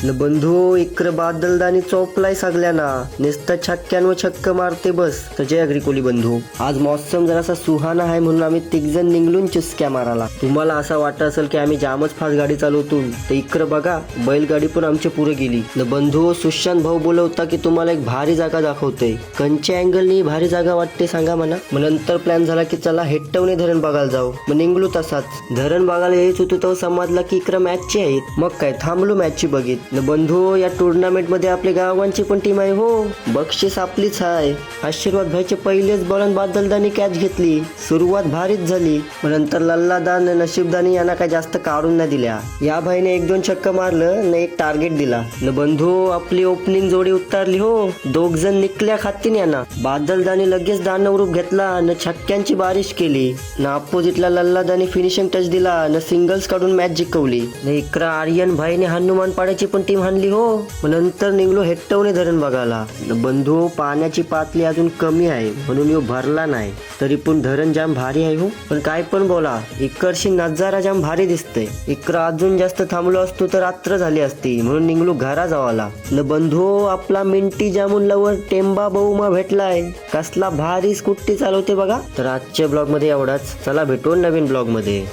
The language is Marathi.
न बंधू इकर बादलदानी चोपलाय सगळ्यांना नुसतं छक्क्यान व छक्क मारते बस. तर जय अग्रिकोली बंधू, आज मौसम जरासा सुहाना आहे म्हणून आम्ही तिघजण निघलून चुसक्या मारायला. तुम्हाला असं वाटत असेल की आम्ही जामच फास्ट गाडी चालवतो, तर इकडं बघा बैलगाडी पण आमच्या पुढे गेली. न बंधू सुशांत भाऊ बोलवता की तुम्हाला एक भारी जागा दाखवतोय. कंच्या अँगलनी भारी जागा वाटते सांगा म्हणा. मग नंतर प्लॅन झाला की चला हेट्टवणे धरण बघायला जाऊ. मग निघलो तसाच. धरण बघायला यायच होतो तेव्हा समजला की इकडं मॅचची आहेत. मग काय थांबलो मॅचची बघित. न बंधू या टुर्नामेंट मध्ये आपल्या गावांची पण टीम आहे हो. बक्षीस आपलीच आहे. आशीर्वाद भाईचे पहिलेच बॉलन बादलदानी कॅच घेतली. सुरुवात भारीच झाली. मग नंतर लल्लादान नशीबदानी यांना काय जास्त काढून नाही दिल्या. या भाईने 1-2 छक्क मारलं न एक टार्गेट दिला. न बंधू आपली ओपनिंग जोडी उतरली हो. 2 जण निकल्या खातीन यांना. बादलदानी लगेच दानव रूप घेतला न छक्क्यांची बारिश केली. न अपोजिटला लल्लादानी फिनिशिंग टच दिला न सिंगल्स काढून मॅच जिंकवली. न इकडं आर्यन भाईने हनुमान पाड्याची पण टीम हाणली हो. मग नंतर निघलो हेट्टवणे धरण बघायला. न बंधू पाण्याची पातळी अजून कमी आहे म्हणून यो भरला नाही, तरी पण धरण जाम भारी आहे हो. पण काय पण बोला इकडची नजारा जाम भारी दिसतंय. इकडं अजून जास्त थांबलो असतो तर रात्र झाली असती म्हणून निघलो घरा जावाला. न बंधू आपला मिंटी जामून लवर टेंबा बहुमा भेटलाय. कसला भारी स्कूटी चालवते बघा. तर आजच्या ब्लॉग मध्ये एवढाच. चला भेटू नवीन ब्लॉग मध्ये.